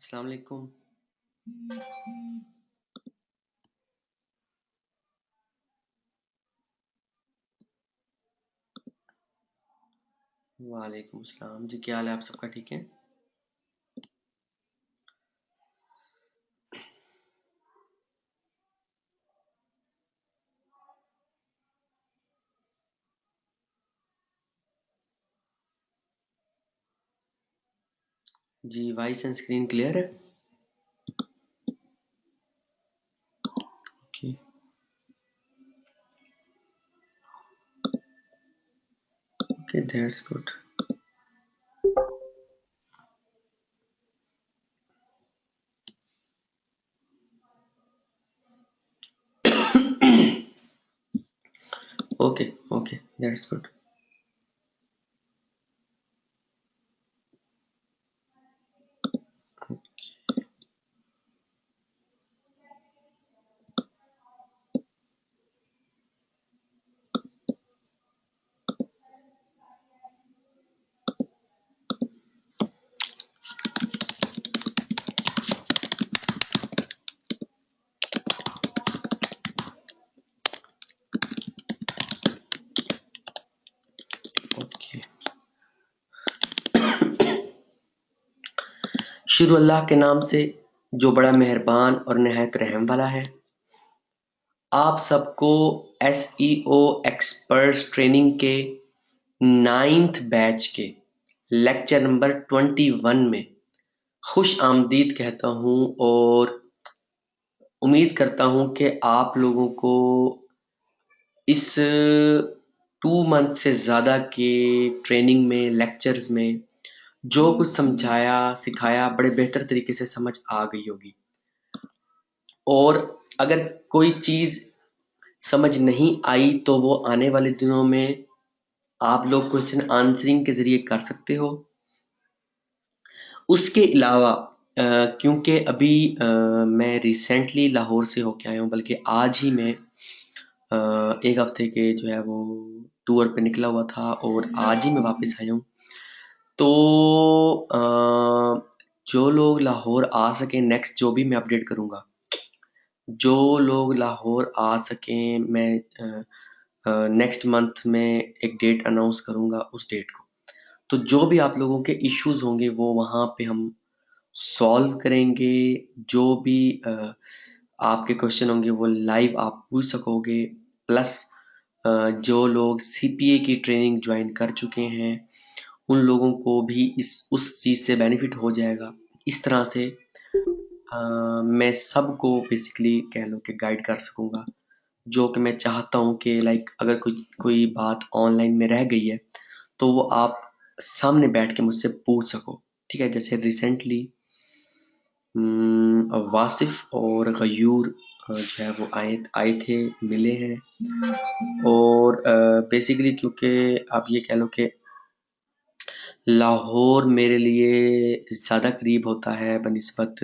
अस्सलाम वालेकुम। वालेकुम अस्सलाम जी, क्या हाल है? आप सबका ठीक है? जी, वॉइस एंड स्क्रीन क्लियर है? Okay. Okay, that's good. Okay, okay, that's good. Okay. शुरू अल्लाह के नाम से जो बड़ा मेहरबान और निहायत रहम वाला है। आप सबको एसईओ एक्सपर्ट्स ट्रेनिंग के 9th बैच के लेक्चर नंबर 21 में खुश आमदीद कहता हूँ और उम्मीद करता हूँ कि आप लोगों को इस 2 मंथ से ज़्यादा के ट्रेनिंग में, लेक्चर्स में जो कुछ समझाया, सिखाया बड़े बेहतर तरीके से समझ आ गई होगी। और अगर कोई चीज़ समझ नहीं आई तो वो आने वाले दिनों में आप लोग क्वेश्चन आंसरिंग के ज़रिए कर सकते हो। उसके अलावा क्योंकि अभी मैं रिसेंटली लाहौर से होके आया हूँ, बल्कि आज ही मैं 1 हफ्ते के जो है वो टूर पे निकला हुआ था और आज ही मैं वापस आया हूँ। तो जो लोग लाहौर आ सकें, नेक्स्ट जो भी मैं अपडेट करूँगा, जो लोग लाहौर आ सकें, मैं नेक्स्ट मंथ में एक डेट अनाउंस करूँगा उस डेट को। तो जो भी आप लोगों के इश्यूज़ होंगे वो वहाँ पे हम सॉल्व करेंगे। जो भी आपके क्वेश्चन होंगे वो लाइव आप पूछ सकोगे। प्लस जो लोग सीपीए की ट्रेनिंग ज्वाइन कर चुके हैं उन लोगों को भी इस उस चीज़ से बेनिफिट हो जाएगा। इस तरह से मैं सबको बेसिकली कह लो कि गाइड कर सकूँगा। जो कि मैं चाहता हूँ कि लाइक अगर कोई बात ऑनलाइन में रह गई है तो वो आप सामने बैठ के मुझसे पूछ सको। ठीक है? जैसे रिसेंटली वासिफ़ और गयूर जो है वो आए थे, मिले हैं। और बेसिकली क्योंकि आप ये कह लो कि लाहौर मेरे लिए ज़्यादा करीब होता है बनिस्बत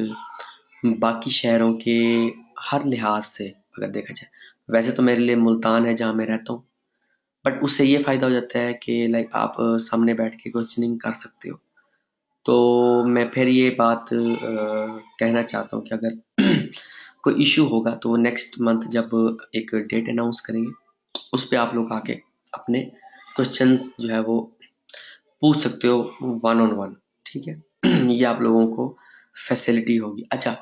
बाकी शहरों के हर लिहाज से अगर देखा जाए। वैसे तो मेरे लिए मुल्तान है जहाँ मैं रहता हूँ, बट उससे ये फ़ायदा हो जाता है कि लाइक आप सामने बैठ के क्वेश्चनिंग कर सकते हो। तो मैं फिर ये बात कहना चाहता हूँ कि अगर कोई इश्यू होगा तो नेक्स्ट मंथ जब एक डेट अनाउंस करेंगे, उस पे आप लोग आके अपने क्वेश्चंस जो है वो पूछ सकते हो वन ऑन वन। ठीक है? ये आप लोगों को फैसिलिटी होगी। अच्छा,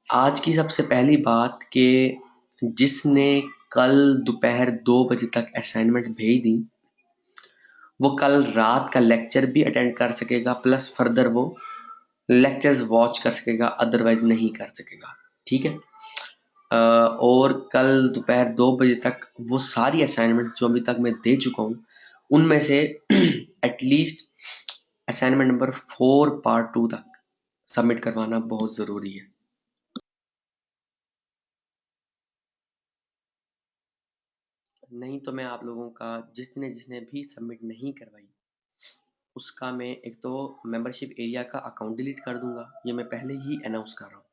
आज की सबसे पहली बात कि जिसने कल दोपहर 2 बजे तक असाइनमेंट भेज दी, वो कल रात का लेक्चर भी अटेंड कर सकेगा, प्लस फर्दर वो लेक्चर्स वॉच कर सकेगा, अदरवाइज नहीं कर सकेगा। ठीक है? और कल दोपहर 2 बजे तक वो सारी असाइनमेंट जो अभी तक मैं दे चुका हूँ, उनमें से एटलीस्ट असाइनमेंट नंबर 4 पार्ट 2 तक सबमिट करवाना बहुत ज़रूरी है। नहीं तो मैं आप लोगों का जिसने भी सबमिट नहीं करवाई, उसका मैं एक तो मेंबरशिप एरिया का अकाउंट डिलीट कर दूँगा, ये मैं पहले ही अनाउंस कर रहा हूँ।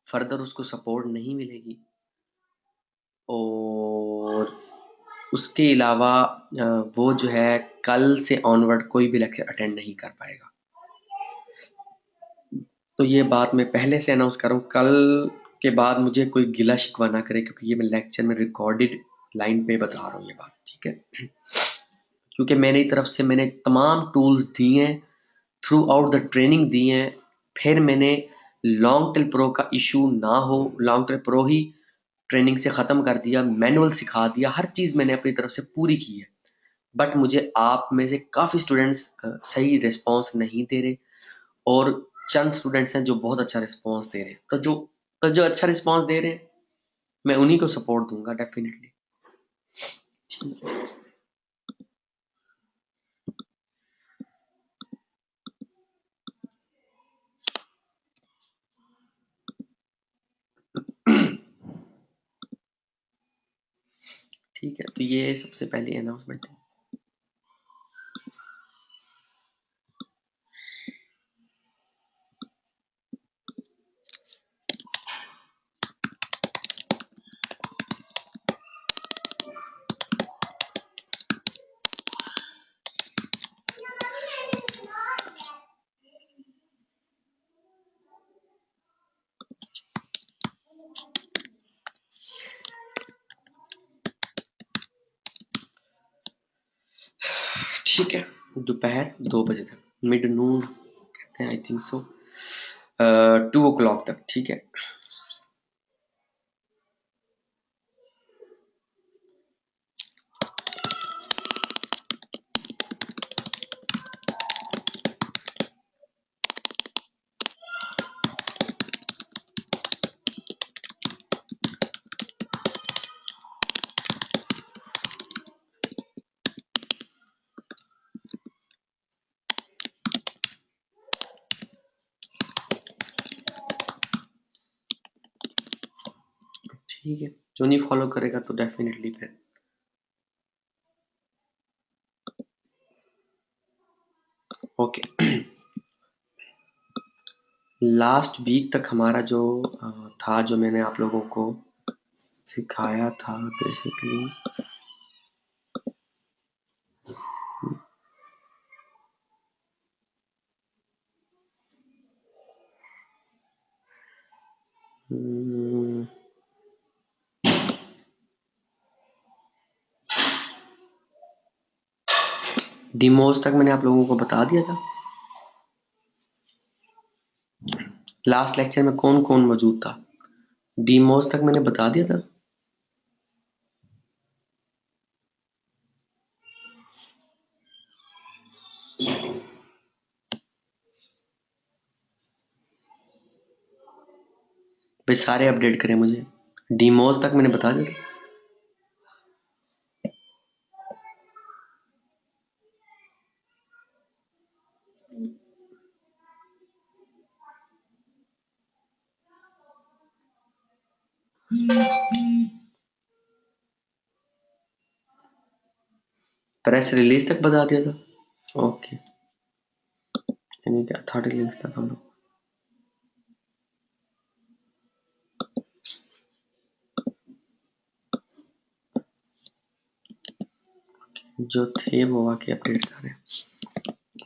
फर्दर उसको सपोर्ट नहीं मिलेगी और उसके अलावा वो जो है कल से ऑनवर्ड कोई भी लेक्चर अटेंड नहीं कर पाएगा। तो ये बात मैं पहले से अनाउंस कर रहा हूँ, कल के बाद मुझे कोई गिला शिकवा ना करे, क्योंकि ये मैं लेक्चर में रिकॉर्डेड लाइन पे बता रहा हूँ ये बात, ठीक है। क्योंकि मेरी तरफ से मैंने तमाम टूल्स दिए हैं, थ्रू आउट द ट्रेनिंग दी हैं, फिर मैंने लॉन्ग टेल प्रो का इशू ना हो, लॉन्ग टेल प्रो ही ट्रेनिंग से ख़त्म कर दिया, मैनुअल सिखा दिया, हर चीज़ मैंने अपनी तरफ से पूरी की है। बट मुझे आप में से काफ़ी स्टूडेंट्स सही रिस्पॉन्स नहीं दे रहे, और चंद स्टूडेंट्स हैं जो बहुत अच्छा रिस्पॉन्स दे रहे हैं। तो जो अच्छा रिस्पॉन्स दे रहे हैं, मैं उन्हीं को सपोर्ट दूंगा डेफिनेटली। ठीक है, ठीक है। तो ये सबसे पहली अनाउंसमेंट थी। ठीक है, दोपहर 2 बजे तक, मिड नून कहते हैं आई थिंक सो, 2 o'clock तक, ठीक है। ठीक है, जो नहीं फॉलो करेगा तो डेफिनेटली फिर ओके। लास्ट वीक तक हमारा जो था, जो मैंने आप लोगों को सिखाया था बेसिकली, डिमोज तक मैंने आप लोगों को बता दिया था। लास्ट लेक्चर में कौन कौन मौजूद था, डिमोज तक मैंने बता दिया था। भाई सारे अपडेट करें मुझे, डिमोज तक मैंने बता दिया था। प्रेस रिलीज तक बता दिया था, ओके। यानी कि अथॉरिटी लिंक्स तक हम लोग, जो थे वो आके अपडेट कर रहे हैं,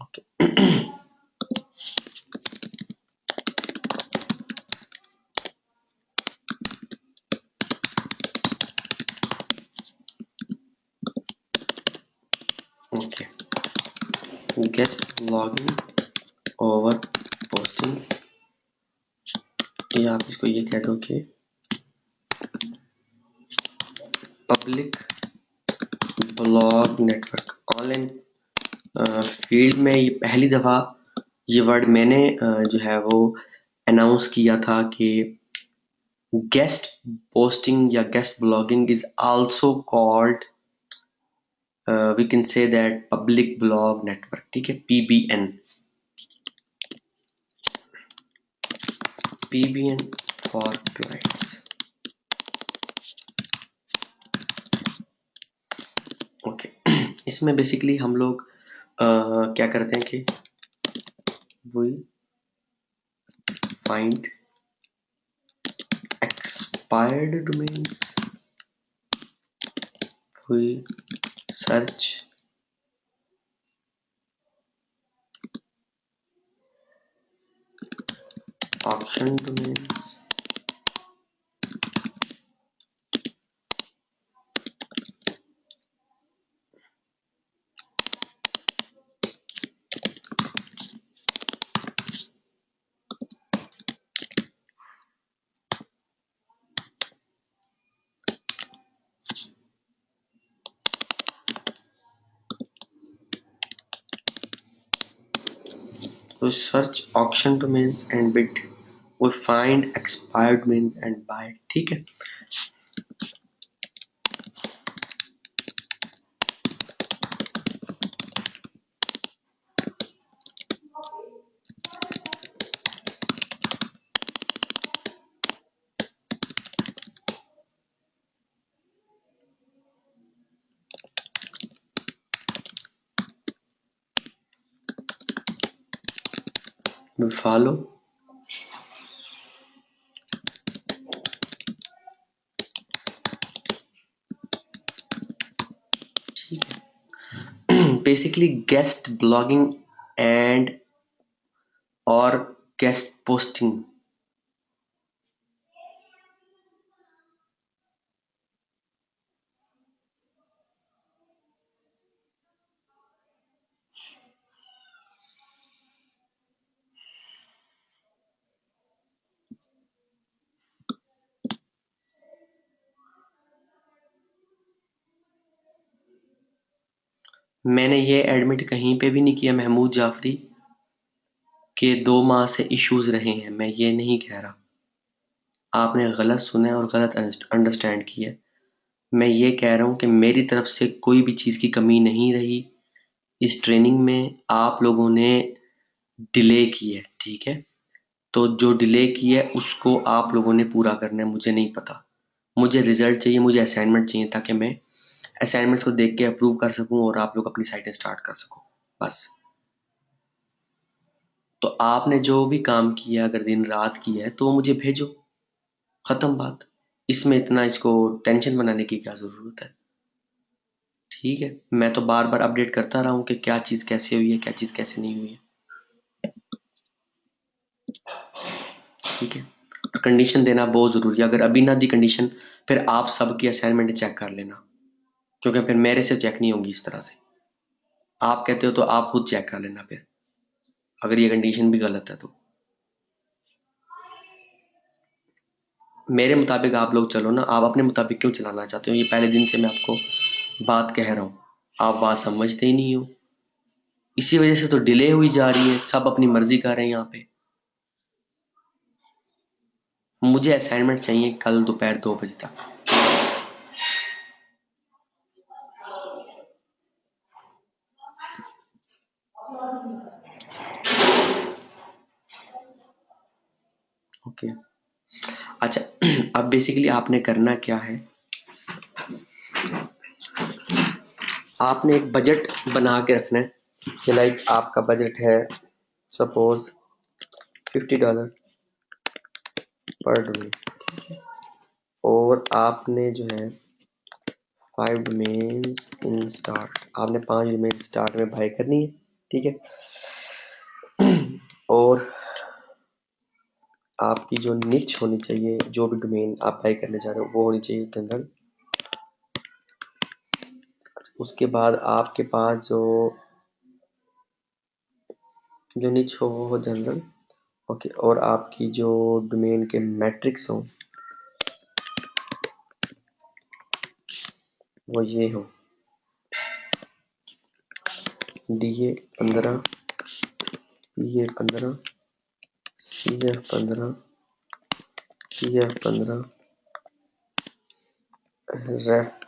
okay. Okay, guest login over posting, या आप इसको ये कह दो कि public blog network online field में। ये पहली दफ़ा ये वर्ड मैंने जो है वो अनाउंस किया था कि गेस्ट पोस्टिंग या guest blogging is also called, we can say that public blog network, ठीक है, PBN, PBN for clients, okay. इसमें बेसिकली हम लोग क्या करते हैं कि we find expired domains, we search auction domains we search auction domains and bid, we find expired domains and buy. ठीक है, we follow. ठीक है, बेसिकली गेस्ट ब्लॉगिंग एंड और गेस्ट पोस्टिंग। मैंने ये एडमिट कहीं पे भी नहीं किया महमूद जाफरी के 2 माह से इश्यूज रहे हैं, मैं ये नहीं कह रहा, आपने गलत सुना है और गलत अंडरस्टैंड किया है। मैं ये कह रहा हूँ कि मेरी तरफ से कोई भी चीज़ की कमी नहीं रही इस ट्रेनिंग में, आप लोगों ने डिले की है, ठीक है, तो जो डिले की है उसको आप लोगों ने पूरा करना है, मुझे नहीं पता, मुझे रिजल्ट चाहिए, मुझे असाइनमेंट चाहिए ताकि मैं असाइनमेंट्स को देख के अप्रूव कर सकूं और आप लोग अपनी साइटें स्टार्ट कर सको, बस। तो आपने जो भी काम किया, अगर दिन रात किया है तो वो मुझे भेजो, खत्म बात, इसमें इतना इसको टेंशन बनाने की क्या ज़रूरत है। ठीक है, मैं तो बार बार अपडेट करता रहा हूँ कि क्या चीज़ कैसे हुई है, क्या चीज़ कैसे नहीं हुई है। ठीक है, कंडीशन देना बहुत ज़रूरी है, अगर अभी ना दी कंडीशन फिर आप सबकी असाइनमेंट चेक कर लेना, क्योंकि फिर मेरे से चेक नहीं होंगी इस तरह से। आप कहते हो तो आप खुद चेक कर लेना फिर, अगर ये कंडीशन भी गलत है तो। मेरे मुताबिक आप लोग चलो ना, आप अपने मुताबिक क्यों चलाना चाहते हो, ये पहले दिन से मैं आपको बात कह रहा हूँ, आप बात समझते ही नहीं हो, इसी वजह से तो डिले हुई जा रही है, सब अपनी मर्जी कर रहे हैं यहाँ पे। मुझे असाइनमेंट चाहिए कल दोपहर 2 बजे तक। ओके, अच्छा, अब बेसिकली आपने करना क्या है, आपने एक बजट बना के रखना है कि लाइक आपका बजट है सपोज $50 पर डोमेन, और आपने जो है 5 डोमेन्स इन स्टार्ट, आपने 5 डोमेन स्टार्ट में बाय करनी है, ठीक है, और आपकी जो निच होनी चाहिए, जो भी डोमेन आप बाय करने जा रहे हो वो होनी चाहिए जनरल। उसके बाद आपके पास जो जो निच हो वो हो जनरल, ओके, और आपकी जो डोमेन के मैट्रिक्स हो वो ये हो DA 15, PA 15, CF 15, PF 15,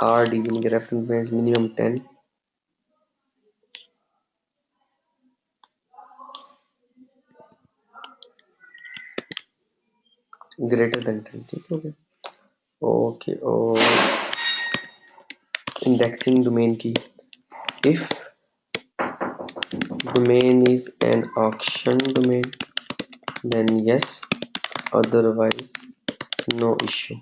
RD यानी कि रेफरेंस मिनिमम 10, ग्रेटर देन 10, ठीक है, ओके, और इंडेक्सिंग डोमेन की, if domain is an auction domain then yes, otherwise no issue।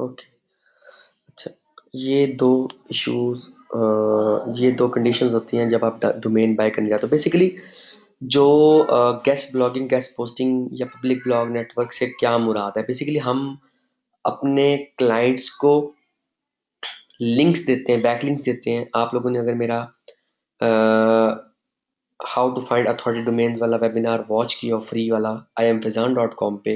Okay. अच्छा, ये दो इश्यूज, ये दो कंडीशंस होती हैं जब आप डोमेन बाय करने जाते हो। बेसिकली जो गेस्ट ब्लॉगिंग, गेस्ट पोस्टिंग या पब्लिक ब्लॉग नेटवर्क से क्या मुराद है? बेसिकली हम अपने क्लाइंट्स को लिंक्स देते हैं, बैकलिंक्स देते हैं। आप लोगों ने अगर मेरा how to find authority domains वाला वेबिनार वॉच किया हो, फ्री वाला, iamfazan.com पे,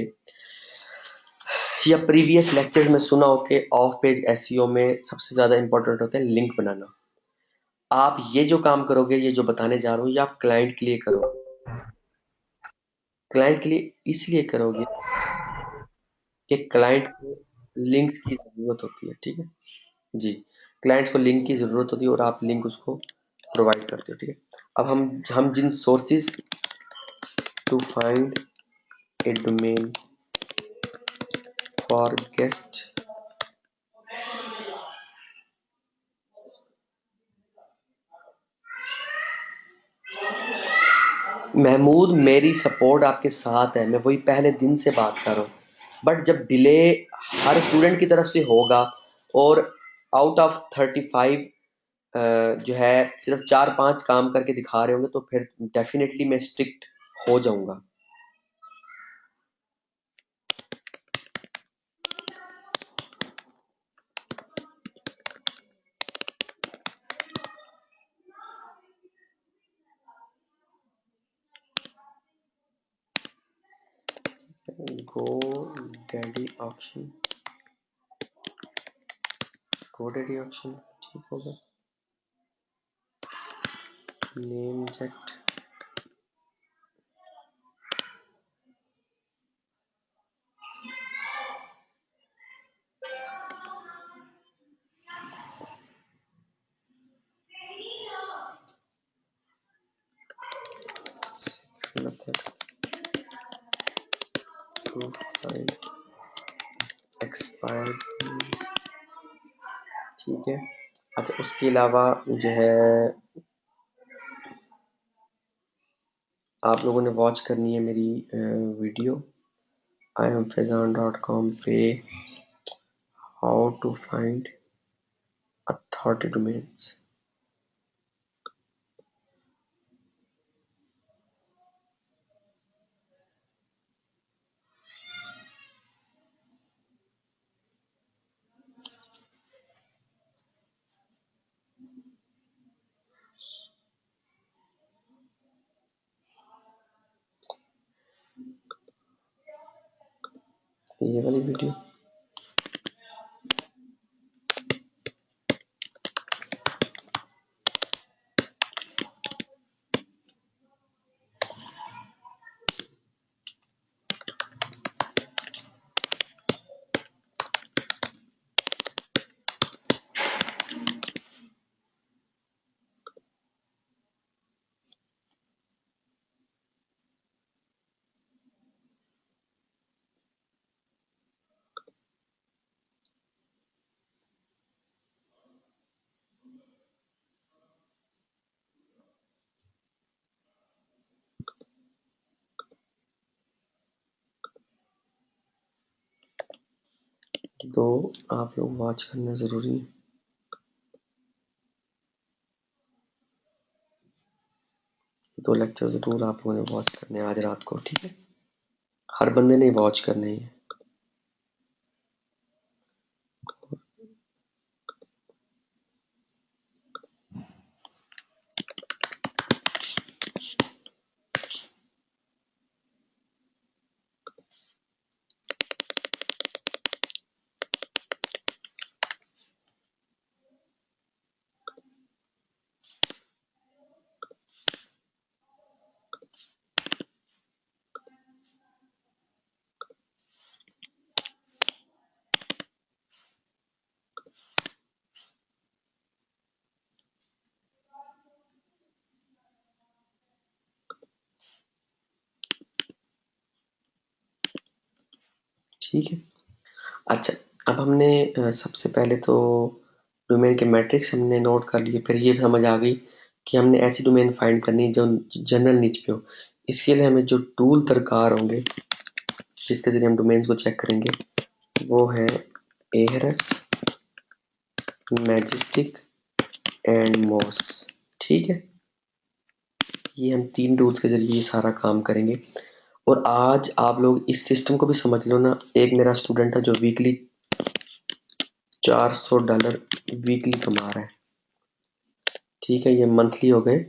या प्रीवियस लेक्चर्स में सुना हो कि ऑफ पेज एसईओ में सबसे ज़्यादा इंपॉर्टेंट होता है लिंक बनाना। आप ये जो काम करोगे, ये जो बताने जा रहा हूँ, ये आप क्लाइंट के लिए करो। क्लाइंट के लिए इसलिए करोगे कि क्लाइंट को लिंक्स की ज़रूरत होती है, ठीक है? जी, क्लाइंट्स को लिंक की ज़रूरत होती है और आप लिंक उसको प्रोवाइड करते हो, ठीक है? अब हम जिन sources to find a domain for guest, Mahmood मेरी सपोर्ट आपके साथ है, मैं वही पहले दिन से बात कर रहा हूँ। बट जब डिले हर स्टूडेंट की तरफ से होगा और आउट ऑफ 35 जो है सिर्फ 4-5 काम करके दिखा रहे होंगे, तो फिर डेफिनेटली मैं स्ट्रिक्ट हो जाऊंगा। GoDaddy option, GoDaddy option ठीक होगा। NameJet, method to find expired, ठीक है। अच्छा, उसके अलावा जो है आप लोगों ने वॉच करनी है मेरी वीडियो iamfazan.com पे, how to find authority domains. ये वाली वीडियो, तो आप लोग वॉच करना ज़रूरी है। दो लेक्चर ज़रूर आप लोगों ने वॉच करने हैं आज रात को, ठीक है? हर बंदे ने वॉच करने ही है। ठीक है। अच्छा, अब हमने सबसे पहले तो डोमेन के मैट्रिक्स हमने नोट कर लिए, फिर ये समझ आ गई कि हमने ऐसी डोमेन फाइंड करनी है जो जनरल नीच पे हो। इसके लिए हमें जो टूल दरकार होंगे जिसके ज़रिए हम डोमेन्स को चेक करेंगे, वो है एहरेफ्स, मैजेस्टिक एंड मॉस। ठीक है, ये हम 3 टूल्स के जरिए ये सारा काम करेंगे। और आज आप लोग इस सिस्टम को भी समझ लो ना। एक मेरा स्टूडेंट है जो वीकली $400 वीकली कमा रहा है। ठीक है, ये मंथली हो गए।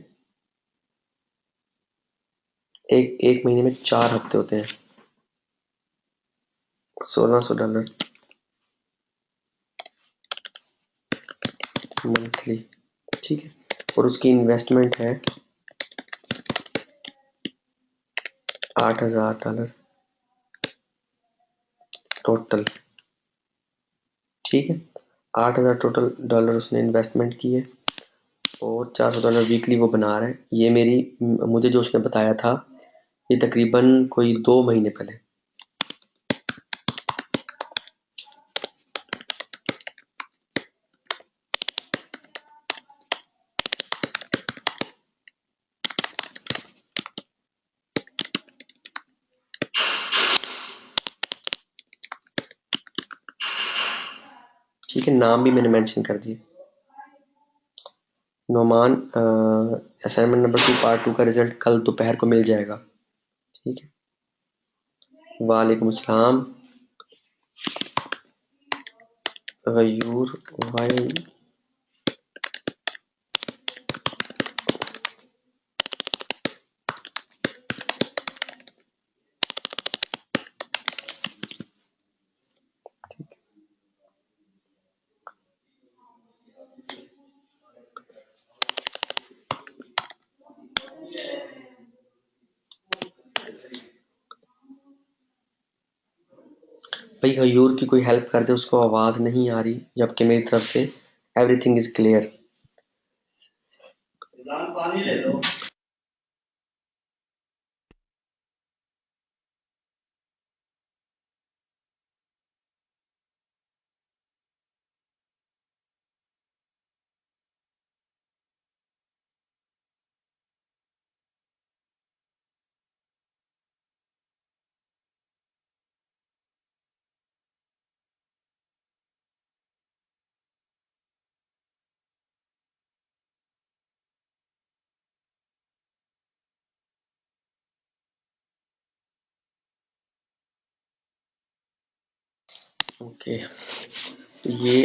एक महीने में 4 हफ्ते होते हैं, $1600 मंथली। ठीक है, और उसकी इन्वेस्टमेंट है $8000 टोटल। ठीक है, 8000 टोटल डॉलर उसने इन्वेस्टमेंट की है और $400 वीकली वो बना रहा है। ये मुझे जो उसने बताया था, ये तकरीबन कोई 2 महीने पहले। ठीक है, नाम भी मैंने मेंशन कर दिए। नोमान, असाइनमेंट नंबर 2 पार्ट 2 का रिजल्ट कल दोपहर को मिल जाएगा। ठीक है, वालेकुम अस्सलाम गयूर भाई। भाई गयूर की कोई हेल्प कर दे, उसको आवाज़ नहीं आ रही, जबकि मेरी तरफ से एवरीथिंग इज क्लियर। पानी ले लो। ओके, तो ये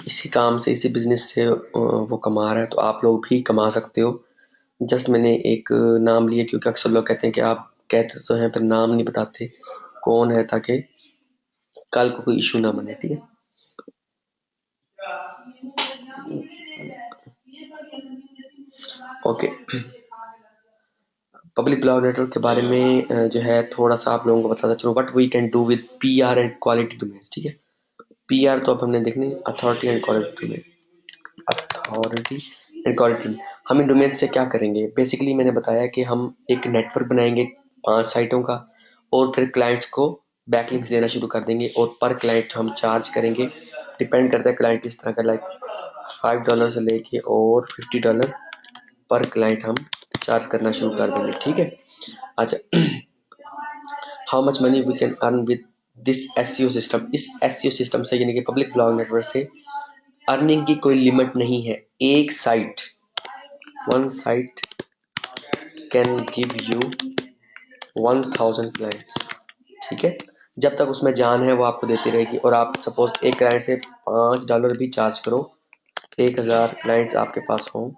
इसी काम से, इसी बिजनेस से वो कमा रहा है, तो आप लोग भी कमा सकते हो। जस्ट मैंने एक नाम लिया क्योंकि अक्सर लोग कहते हैं कि आप कहते तो हैं पर नाम नहीं बताते कौन है, ताकि कल को कोई इशू ना बने। ठीक है, ओके। पब्लिक क्लाउड नेटवर्क के बारे में जो है थोड़ा सा आप लोगों को बताता चलो। What we can do with PR and quality domains. ठीक है, पीआर तो अब हमने देखने, authority and quality domain. Authority and quality, हम इन डोमेन से क्या करेंगे? बेसिकली मैंने बताया कि हम एक नेटवर्क बनाएंगे 5 साइटों का, और फिर क्लाइंट्स को बैकलिंक्स देना शुरू कर देंगे, और पर क्लाइंट हम चार्ज करेंगे। डिपेंड करता है क्लाइंट किस तरह का, लाइक $5 से लेके और $50 पर क्लाइंट हम चार्ज करना शुरू कर देंगे। ठीक है, अच्छा। How much money we can earn with this SEO system. इस एसईओ सिस्टम से, यानी कि पब्लिक ब्लॉग नेटवर्क से, अर्निंग की कोई लिमिट नहीं है। एक site, one site can give you 1000 clients. ठीक है, जब तक उसमें जान है वो आपको देती रहेगी। और आप सपोज एक क्लाइंट से $5 भी चार्ज करो, 1000 क्लाइंट्स आपके पास हों,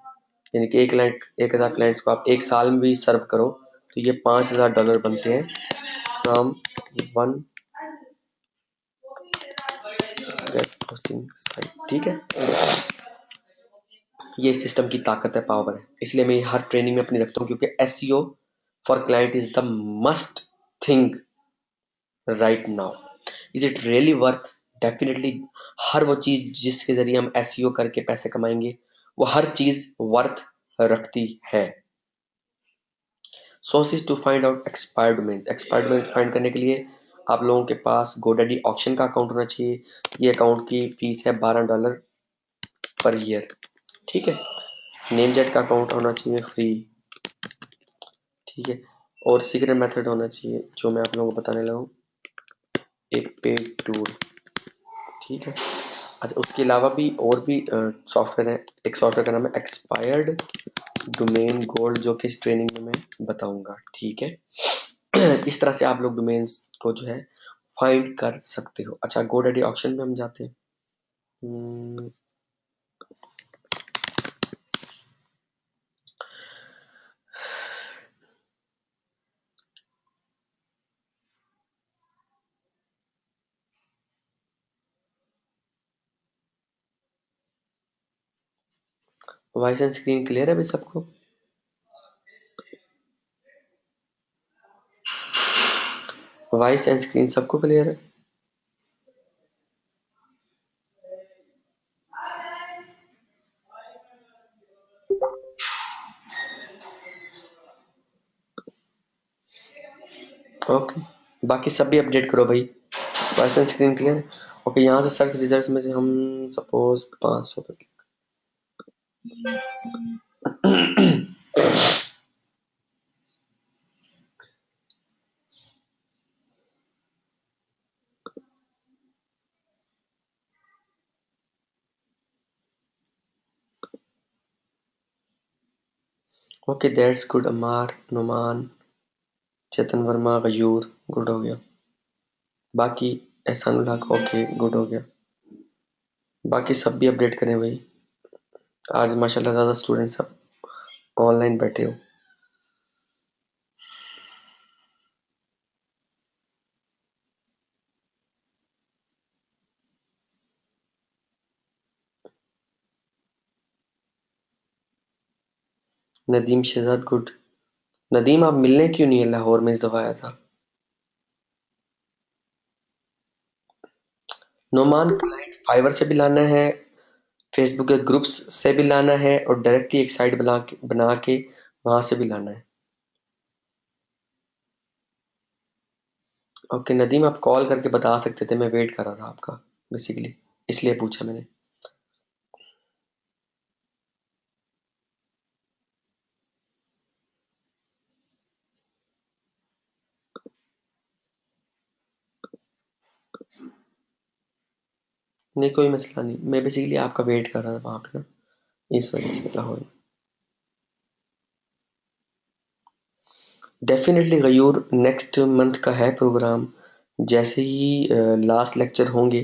यानी कि 1000 क्लाइंट्स को आप एक साल में भी सर्व करो, तो ये $5000 बनते हैं from one guest hosting site. ठीक है, ये सिस्टम की ताकत है, पावर है। इसलिए मैं हर ट्रेनिंग में अपनी रखता हूँ, क्योंकि SEO for client is the must thing right now. Is it really worth? Definitely. हर वो चीज जिसके जरिए हम एसईओ करके पैसे कमाएंगे, वो हर चीज वर्थ रखती है। Sources to find out expired domain. Expired domain find करने के लिए आप लोगों के पास गोडैडी ऑक्शन का अकाउंट होना चाहिए। ये अकाउंट की फीस है $12 पर ईयर। ठीक है, नेमजेट का अकाउंट होना चाहिए फ्री। ठीक है, और सीक्रेट मेथड होना चाहिए, जो मैं आप लोगों को बताने लगा हूँ, एक पेड टूल। ठीक है। अच्छा, उसके अलावा भी और भी सॉफ्टवेयर है। एक सॉफ्टवेयर का नाम है एक्सपायर्ड डोमेन गोल्ड, जो कि इस ट्रेनिंग में मैं बताऊंगा। ठीक है। इस तरह से आप लोग डोमेन्स को जो है फाइंड कर सकते हो। अच्छा, गोडैडी ऑक्शन में हम जाते हैं। वॉइस एंड स्क्रीन क्लियर है भाई सबको? वॉइस एंड स्क्रीन सबको क्लियर है? ओके, बाकी सब भी अपडेट करो भाई। वॉइस एंड स्क्रीन क्लियर है? ओके, यहाँ से सर्च रिजल्ट्स में से हम सपोज 500 पे। Okay, that's good. Amar, Numan, Chetan Verma, Ghayur, good हो गया। बाकी एहसान उल्लाह का ओके, गुड हो गया। बाकी सब भी अपडेट करें भाई। आज माशाल्लाह ज़्यादा स्टूडेंट सब ऑनलाइन बैठे हो। नदीम शहजाद गुड। नदीम, आप मिलने क्यों नहीं है? लाहौर में इस दफ़ा आया था। नोमान, क्लाइंट फाइवर से भी लाना है, फेसबुक के ग्रुप्स से भी लाना है, और डायरेक्टली एक साइट बना के वहां से भी लाना है। ओके नदीम, आप कॉल करके बता सकते थे, मैं वेट कर रहा था आपका बेसिकली, इसलिए पूछा मैंने। नहीं, कोई मसला नहीं, मैं बेसिकली आपका वेट कर रहा था वहां पे ना, इस वजह से लाहौर में। डेफिनेटली गयूर, नेक्स्ट मंथ का है प्रोग्राम। जैसे ही लास्ट लेक्चर होंगे,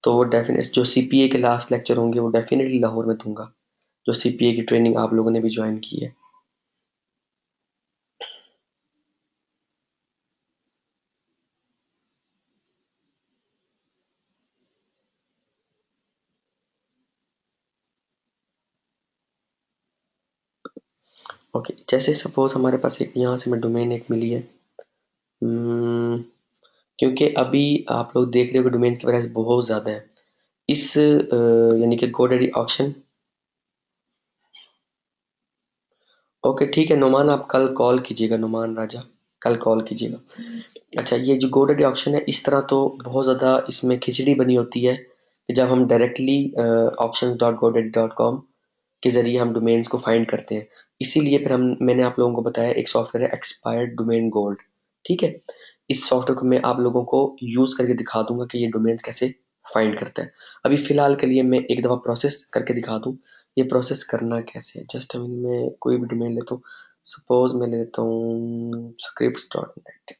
तो वो डेफिनेट जो सीपीए के लास्ट लेक्चर होंगे वो डेफिनेटली लाहौर में दूंगा, जो सीपीए की ट्रेनिंग आप लोगों ने भी ज्वाइन की है। ओके, जैसे सपोज हमारे पास एक यहाँ से मैं डोमेन एक मिली है। हम्म, क्योंकि अभी आप लोग देख रहे हो कि डोमेन की प्राइस बहुत ज़्यादा है। इस यानी कि गोडैडी ऑक्शन। ओके ठीक है नुमान, आप कल कॉल कीजिएगा, नुमान राजा, कल कॉल कीजिएगा। अच्छा, ये जो गोडैडी ऑक्शन है, इस तरह तो बहुत ज़्यादा इसमें खिचड़ी बनी होती है कि जब हम डायरेक्टली auctions.godaddy.com के ज़रिए हम डोमेन्स को फाइंड करते हैं। इसीलिए फिर हम मैंने आप लोगों को बताया एक सॉफ्टवेयर है एक्सपायर्ड डोमेन गोल्ड। ठीक है, इस सॉफ्टवेयर को मैं आप लोगों को यूज़ करके दिखा दूंगा कि ये डोमेन्स कैसे फाइंड करता है। अभी फ़िलहाल के लिए मैं एक दफ़ा प्रोसेस करके दिखा दूँ, ये प्रोसेस करना कैसे है। जस्ट अभी मैं कोई भी डोमेन लेता हूँ, सपोज मैं ले लेता हूँ scripts.net।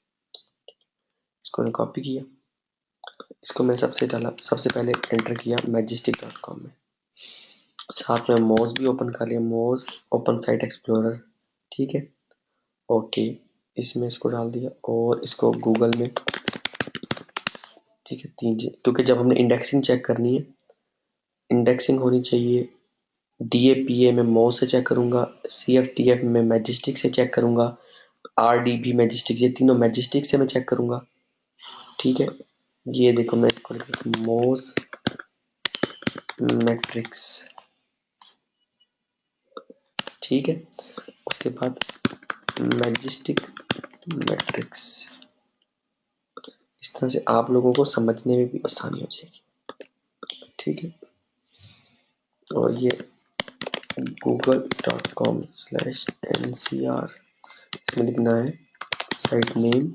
इसको मैंने कॉपी किया, इसको मैंने सबसे पहले एंटर किया majestic.com में, साथ में मोज भी ओपन कर लिया, मोज ओपन साइट एक्सप्लोरर। ठीक है, ओके, इसमें इसको डाल दिया और इसको गूगल में। ठीक है, क्योंकि जब हमने इंडेक्सिंग चेक करनी है, इंडेक्सिंग होनी चाहिए। डीएपीए में मोज से चेक करूंगा, सीएफटीएफ में मैजिस्टिक से चेक करूंगा, आरडीबी मैजिस्टिक, ये तीनों मैजिस्टिक से मैं चेक करूंगा। ठीक है, ये देखो मैं इसको मोज मैट्रिक्स। ठीक है, उसके बाद मैजिस्टिक मैट्रिक्स। इस तरह से आप लोगों को समझने में भी आसानी हो जाएगी। ठीक है, और ये google.com/ncr, इसमें लिखना है साइट नेम,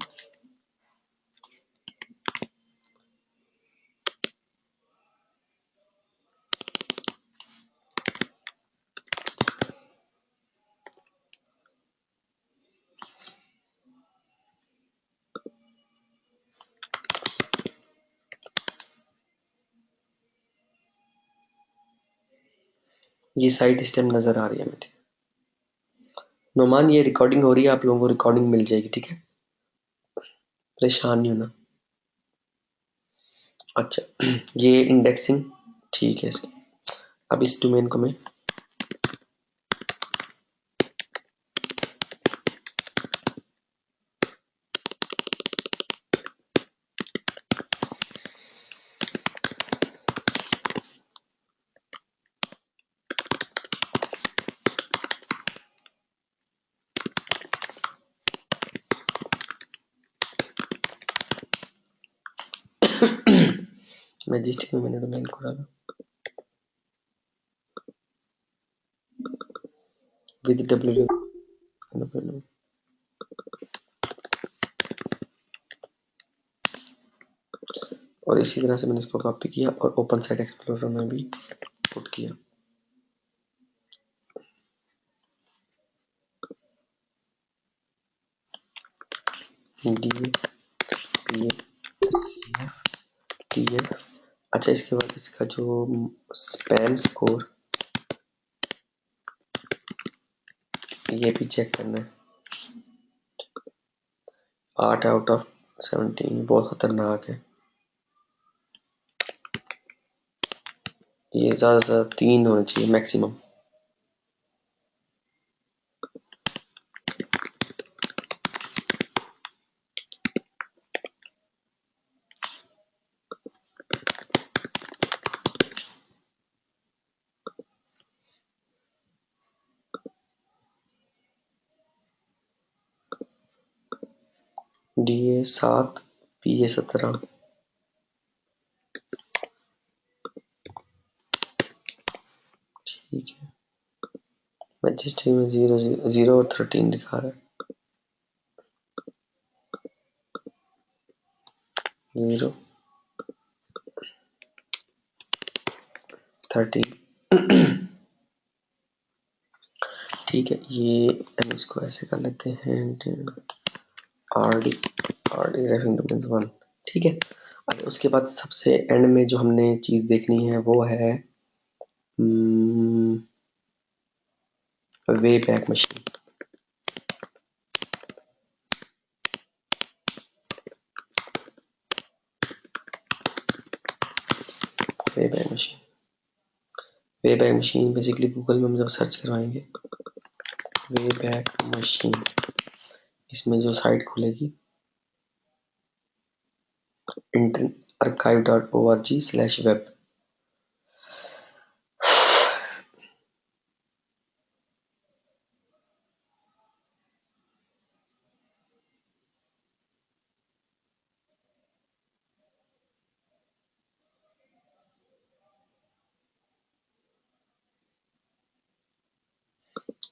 ये साइट इस टाइम नज़र आ रही है मुझे। नोमान ये रिकॉर्डिंग हो रही है, आप लोगों को रिकॉर्डिंग मिल जाएगी, ठीक है, परेशान नहीं होना। अच्छा ये इंडेक्सिंग ठीक है इसकी। अब इस डोमेन को मैं मैजेस्टिक में मैंने डोमेन को डाला विद डब्ल्यू। और इसी तरह से मैंने इसको कॉपी किया और ओपन साइट एक्सप्लोरर में भी पुट किया। D P T F. अच्छा इसके बाद इसका जो स्पैम स्कोर ये भी चेक करना है। 8/17 बहुत खतरनाक है। ये ज़्यादा से ज़्यादा 3 होना चाहिए maximum. D A 7 P A 17 ठीक है। मैजेस्टिक में 0 और 13 दिखा रहा है। 0 13 ठीक है। ये हम इसको ऐसे कर लेते हैं आर डी रेफरिंग डोमेन्स 1 ठीक है। अब उसके बाद सबसे एंड में जो हमने चीज़ देखनी है वो है way back machine. Way back machine way back machine basically Google में हम जब सर्च करवाएंगे वे बैक मशीन, इसमें जो साइट खुलेगी interarchive.org/web।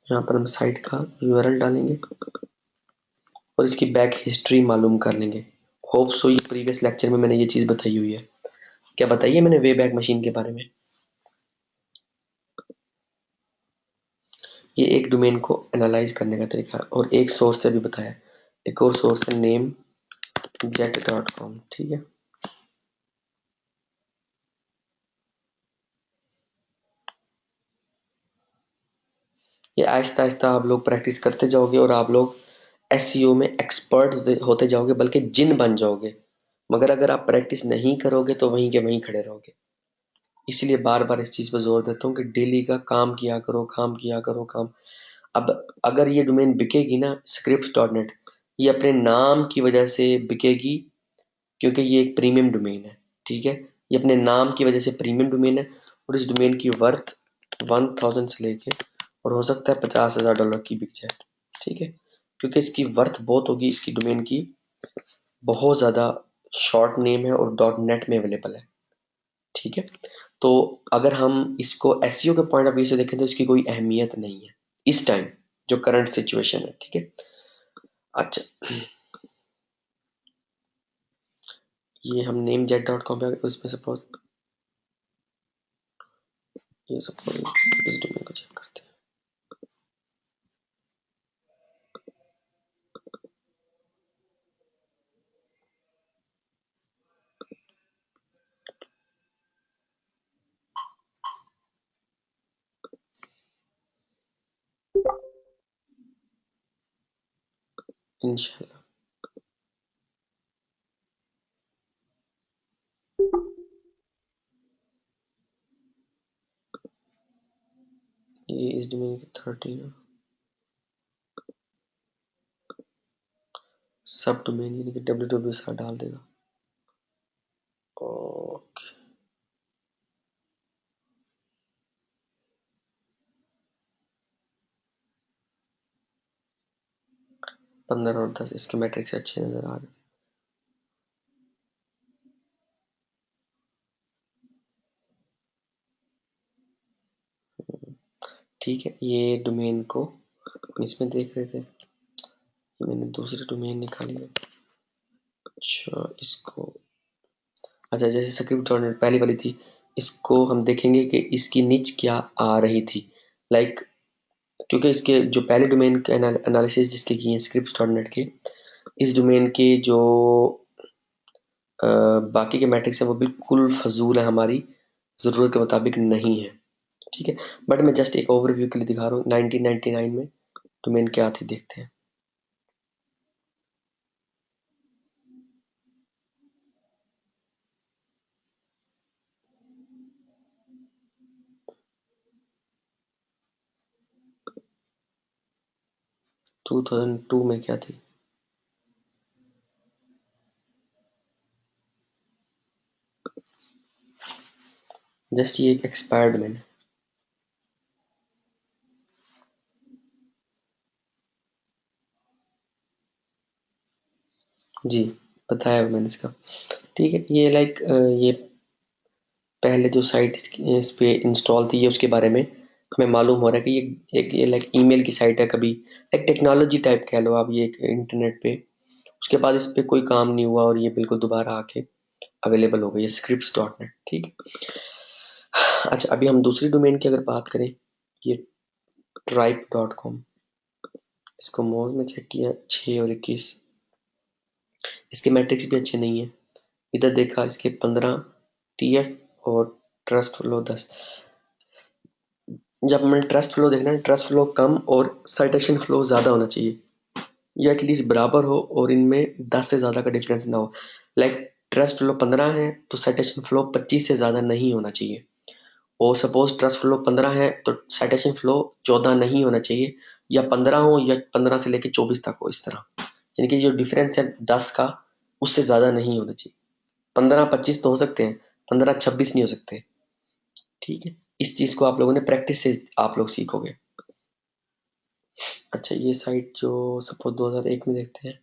यहाँ पर हम साइट का यूआरएल डालेंगे और इसकी बैक हिस्ट्री मालूम कर लेंगे। होप सो ये प्रीवियस लेक्चर में मैंने ये चीज़ बताई हुई है। क्या बताइए मैंने वे बैक मशीन के बारे में? ये एक डोमेन को एनालाइज करने का तरीका और एक सोर्स से भी बताया। एक और सोर्स है नेम jet.com ठीक है। ये आहिस्ता आहिस्ता आप लोग प्रैक्टिस करते जाओगे और आप लोग एसईओ में एक्सपर्ट होते जाओगे, बल्कि जिन बन जाओगे। मगर अगर आप प्रैक्टिस नहीं करोगे तो वहीं के वहीं खड़े रहोगे। इसलिए बार बार इस चीज़ पर जोर देता हूँ कि डेली का काम किया करो, काम किया करो, काम। अब अगर ये डोमेन बिकेगी ना scripts.net, ये अपने नाम की वजह से बिकेगी क्योंकि ये एक प्रीमियम डोमेन है ठीक है। ये अपने नाम की वजह से प्रीमियम डोमेन है और इस डोमेन की वर्थ 1000 से लेके और हो सकता है $50,000 की बिक जाए ठीक है। क्योंकि इसकी वर्थ बहुत होगी, इसकी डोमेन की बहुत ज़्यादा शॉर्ट नेम है और .net में अवेलेबल है ठीक है। तो अगर हम इसको एसईओ के पॉइंट ऑफ व्यू से देखें तो इसकी कोई अहमियत नहीं है इस टाइम जो करंट सिचुएशन है ठीक है। अच्छा ये हम नेम jet.com पे उसमें सपोज ये सपोज इस डोमेन को चेक करते हैं। इंशाल्लाह। ये इस डोमेन की 13 सब डोमेन यानी कि www साथ डाल देगा। ओके, 15 और 10 इसके मैट्रिक्स अच्छे नजर आ रहे हैं। ठीक है, ये डोमेन को इसमें देख रहे थे, मैंने दूसरी डोमेन निकाली है। अच्छा इसको, अच्छा जैसे स्क्रिप्ट डॉट पहली वाली थी, इसको हम देखेंगे कि इसकी निच क्या आ रही थी। लाइक क्योंकि इसके जो पहले डोमेन के एनालिसिस जिसके किए हैं स्क्रिप्ट डॉट नेट के, इस डोमेन के जो बाकी के मैट्रिक्स हैं वो बिल्कुल फजूल है, हमारी ज़रूरत के मुताबिक नहीं है। ठीक है, बट मैं जस्ट एक ओवरव्यू के लिए दिखा रहा हूँ। 1999 में डोमेन क्या थी देखते हैं। टू थाउजेंड टू में क्या थी, जस्ट ये एक एक्सपायर्ड डोमेन है जी, बताया मैंने इसका। ठीक है, ये लाइक ये पहले जो साइट इस पे इंस्टॉल थी, ये उसके बारे में हमें मालूम हो रहा है कि ये एक ये लाइक ईमेल की साइट है, कभी एक टेक्नोलॉजी टाइप कह लो आप, ये एक इंटरनेट पे। उसके बाद इस पे कोई काम नहीं हुआ और ये बिल्कुल दोबारा आके अवेलेबल हो गई है, स्क्रिप्ट डॉट नेट। ठीक है, अच्छा अभी हम दूसरी डोमेन की अगर बात करें, ये tribe.com, इसको मोज में चेक किया 6 और 21, इसके मैट्रिक्स भी अच्छे नहीं है। इधर देखा इसके 15 TF और ट्रस्ट फ्लो 10। जब हमें ट्रस्ट फ्लो देखना है, ट्रस्ट फ्लो कम और साइटेशन फ्लो ज़्यादा होना चाहिए, या एटलीस्ट बराबर हो और इनमें 10 से ज़्यादा का डिफरेंस ना हो। लाइक ट्रस्ट फ्लो 15 है तो साइटेशन फ्लो 25 से ज़्यादा नहीं होना चाहिए, और सपोज ट्रस्ट फ्लो 15 है तो साइटेशन फ्लो 14 नहीं होना चाहिए, या 15 हो या 15 से लेकर 24 तक हो, इस तरह। यानी कि जो डिफरेंस है 10 का, उससे ज़्यादा नहीं होना चाहिए। 15-25 तो हो सकते हैं, 15-26 नहीं हो सकते। ठीक है, इस चीज़ को आप लोगों ने प्रैक्टिस से आप लोग सीखोगे। अच्छा ये साइट जो सपोज 2001 में देखते हैं,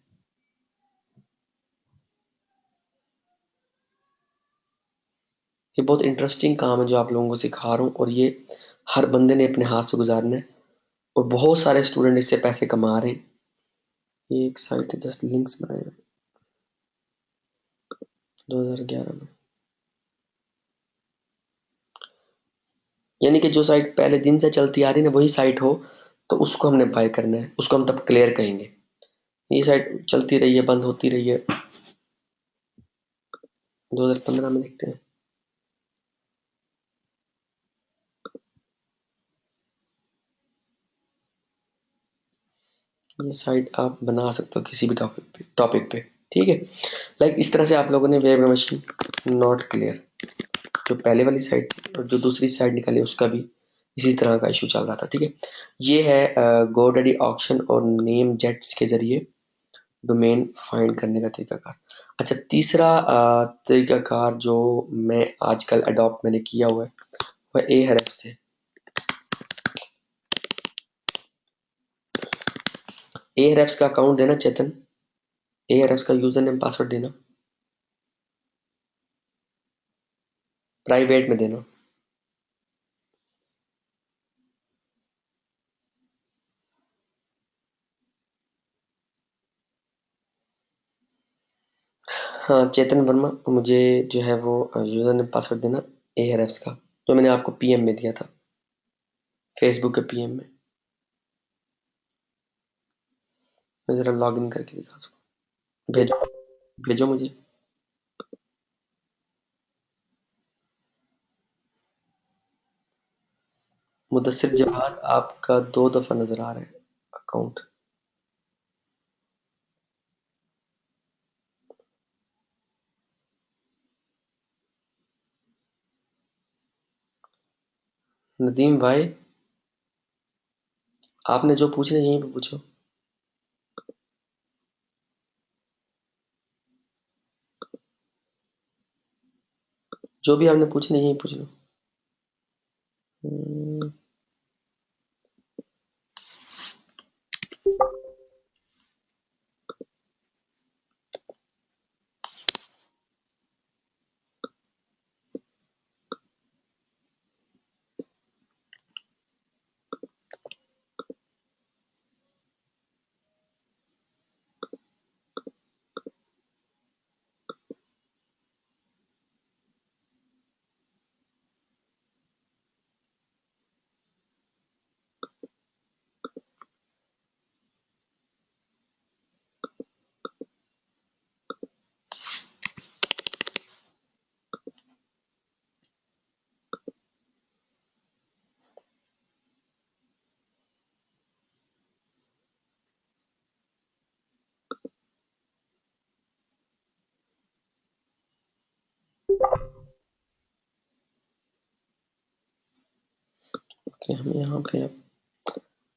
ये बहुत इंटरेस्टिंग काम है जो आप लोगों को सिखा रहा हूँ, और ये हर बंदे ने अपने हाथ से गुजारना है, और बहुत सारे स्टूडेंट इससे पैसे कमा रहे हैं। ये एक साइट है, जस्ट लिंक्स बनाए हुए 2011 में। यानी कि जो साइट पहले दिन से चलती आ रही है ना, वही साइट हो तो उसको हमने बाय करना है, उसको हम तब क्लियर कहेंगे। ये साइट चलती रही है, बंद होती रही है। 2015 में देखते हैं, ये साइट आप बना सकते हो किसी भी टॉपिक पे। ठीक है, लाइक इस तरह से आप लोगों ने वेब मशीन नॉट क्लियर, जो पहले वाली साइट और जो दूसरी साइट निकाली उसका भी इसी तरह का इशू चल रहा था। ठीक है, ये है गोडैडी ऑक्शन और नेम जेट्स के जरिए डोमेन फाइंड करने का तरीकाकार। अच्छा तीसरा तरीकाकार जो मैं आजकल अडॉप्ट मैंने किया हुआ है वह Ahrefs से। Ahrefs का अकाउंट देना चेतन, Ahrefs का यूजर नेम पासवर्ड देना, प्राइवेट में देना। हाँ चेतन वर्मा, मुझे जो है वो यूजर नेम पासवर्ड देना Ahrefs का, जो मैंने आपको PM में दिया था, फेसबुक के PM में। मैं जरा लॉग इन करके दिखा सकूँ, भेजो, भेजो मुझे। मुदस्सिर जवाद आपका 2 दफा नजर आ रहा है अकाउंट। नदीम भाई, आपने जो पूछना यहीं पे पूछो। जो भी आपने पूछना यहीं पूछ लो। हम्म, ओके, हम यहाँ पे अब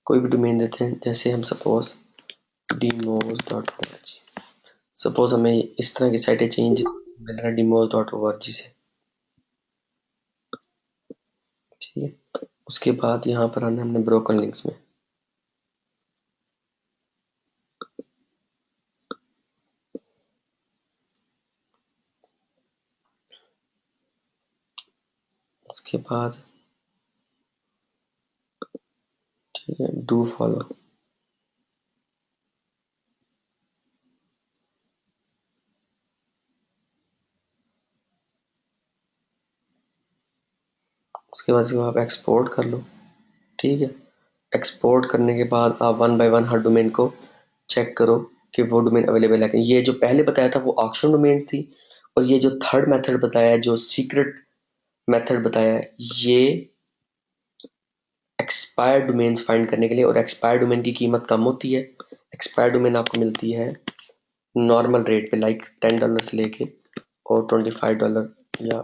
कोई भी डोमेन देते हैं, जैसे हम सपोज demos.org। सपोज हमें इस तरह की साइटें चाहिए जिसको मिल रहा है demos.org से, ठीक है। उसके बाद यहाँ पर आना हमने ब्रोकन लिंक्स में। उसके बाद ठीक है, डू फॉलो। उसके बाद इसको आप एक्सपोर्ट कर लो, ठीक है। एक्सपोर्ट करने के बाद आप one by one her domain को चेक करो कि वो डोमेन अवेलेबल है कि ये जो पहले बताया था वो ऑक्शन डोमेन्स थी, और ये जो थर्ड मेथड बताया है, जो सीक्रेट मेथड बताया है, ये एक्सपायर्ड डोमेन्स फाइंड करने के लिए। और एक्सपायर्ड डोमेन की कीमत कम होती है। एक्सपायर्ड डोमेन आपको मिलती है नॉर्मल रेट पे, लाइक $10 से लेके और $25 या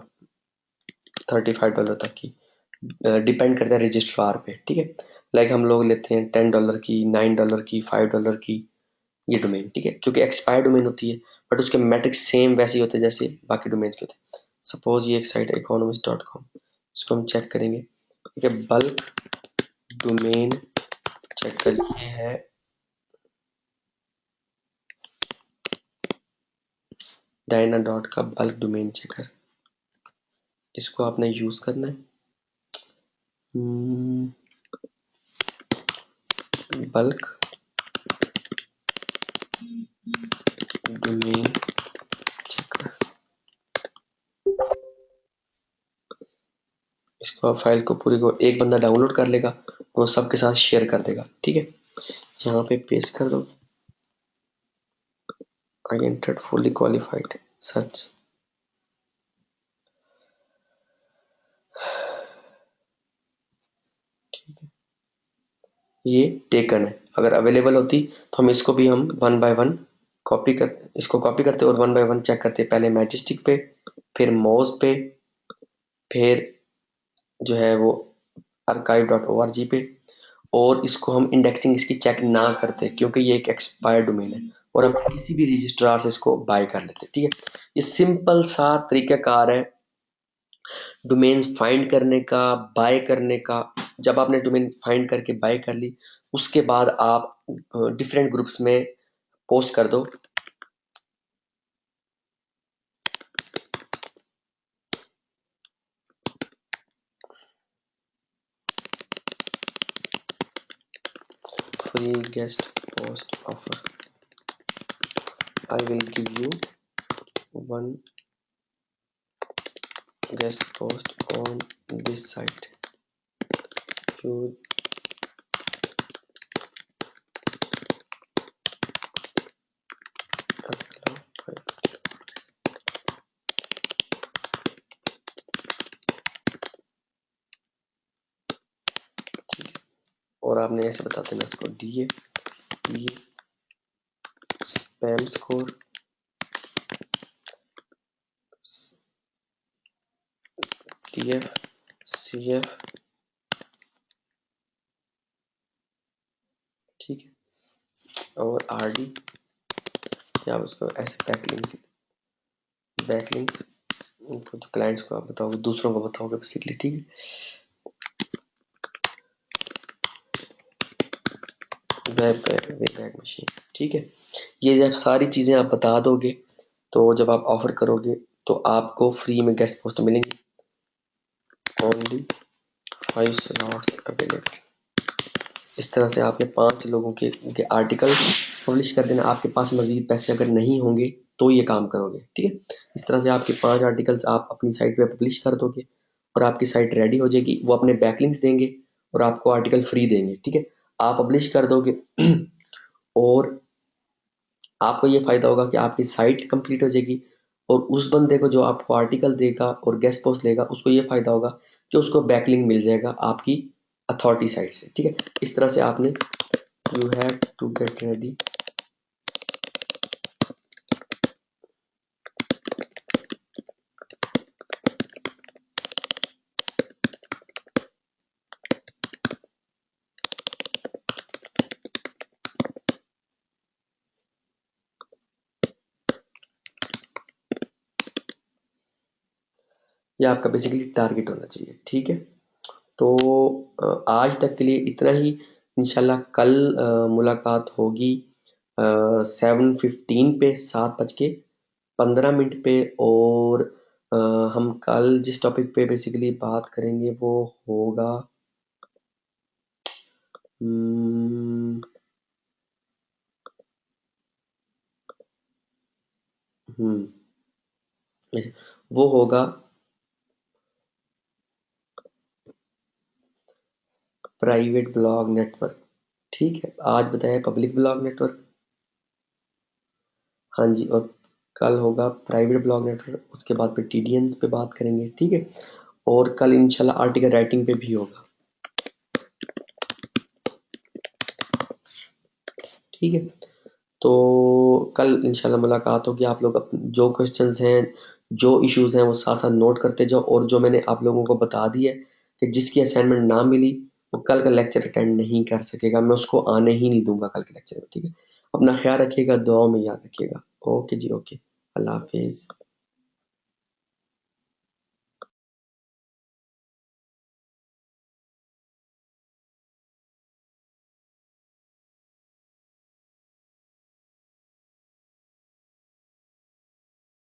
$35 तक की, डिपेंड करता है रजिस्ट्रार पे, ठीक है। लाइक हम लोग लेते हैं $10 की, $9 की, $5 की ये डोमेन, ठीक है, क्योंकि एक्सपायर डोमेन होती है, बट उसके मैट्रिक्स सेम वैसे ही होते हैं जैसे बाकी डोमेन्स के होते हैं। सपोज ये एक साइट है economist.com, इसको हम चेक करेंगे, ठीक है। बल्क डोमेन चेकर ये है, डायना डॉट का बल्क डोमेन चेकर, इसको आपने यूज करना है। बल्क डोमेन चेकर, इसको आप फाइल को पूरी को एक बंदा डाउनलोड कर लेगा, वो सबके साथ शेयर कर देगा, ठीक है। यहाँ पे पेस्ट कर दो, I entered fully qualified search. ये टेकन है, अगर अवेलेबल होती तो हम इसको भी हम वन बाय वन कॉपी कर, इसको कॉपी करते और वन बाय वन चेक करते, पहले मैजेस्टिक पे, फिर मोज पे, फिर जो है वो archive.org पे, और इसको हम इंडेक्सिंग इसकी चेक ना करते क्योंकि ये एक एक्सपायर्ड डोमेन है, और हम किसी भी रजिस्ट्रार से इसको बाय कर लेते, ठीक है। ये सिंपल सा तरीकाकार है डोमेन्स फाइंड करने का, बाय करने का। जब आपने डोमेन फाइंड करके बाय कर ली, उसके बाद आप डिफरेंट ग्रुप्स में पोस्ट कर दो। Free guest post offer, I will give you one guest post on this site, you. और आपने ऐसे बता देना उसको D spam score, TF, CF, और RD, या उसको ऐसे बैकलिंक्स कुछ क्लाइंट्स को आप बताओगे, दूसरों को बताओगे बेसिकली, ठीक है। वेब मशीन, ठीक है। ये जब सारी चीज़ें आप बता दोगे तो जब आप ऑफर करोगे तो आपको फ्री में गेस्ट पोस्ट मिलेंगे। Only 5 slots available. इस तरह से आपने 5 लोगों के आर्टिकल पब्लिश कर देना। आपके पास मजीद पैसे अगर नहीं होंगे तो ये काम करोगे, ठीक है। इस तरह से आपके 5 आर्टिकल्स आप अपनी साइट पे पब्लिश कर दोगे और आपकी साइट रेडी हो जाएगी। वो अपने बैकलिंक्स देंगे और आपको आर्टिकल फ्री देंगे, ठीक है। आप पब्लिश कर दोगे और आपको ये फ़ायदा होगा कि आपकी साइट कंप्लीट हो जाएगी और उस बंदे को जो आपको आर्टिकल देगा और गेस्ट पोस्ट लेगा उसको ये फ़ायदा होगा कि उसको बैकलिंक मिल जाएगा आपकी अथॉरिटी साइट से, ठीक है। इस तरह से आपने you have to get ready. ये आपका बेसिकली टारगेट होना चाहिए, ठीक है। तो आज तक के लिए इतना ही। इंशाल्लाह कल मुलाकात होगी 7:15 पे, 7:15 पे। और अ, हम कल जिस टॉपिक पे बेसिकली बात करेंगे वो होगा हम्म हम्म, वो होगा प्राइवेट ब्लॉग नेटवर्क, ठीक है। आज बताया पब्लिक ब्लॉग नेटवर्क, हाँ जी। और कल होगा प्राइवेट ब्लॉग नेटवर्क, उसके बाद पे TDNs पे बात करेंगे, ठीक है। और कल इंशाल्लाह आर्टिकल राइटिंग पे भी होगा, ठीक है। तो कल इंशाल्लाह मुलाकात होगी। आप लोग जो क्वेश्चंस हैं, जो इश्यूज हैं वो साथ साथ नोट करते जाओ। और जो मैंने आप लोगों को बता दिया है कि जिसकी असाइनमेंट ना मिली वो कल का लेक्चर अटेंड नहीं कर सकेगा, मैं उसको आने ही नहीं दूंगा कल के लेक्चर में, ठीक है। अपना ख्याल रखिएगा, दुआओं में याद रखिएगा। ओके जी, ओके, अल्लाह हाफिज़।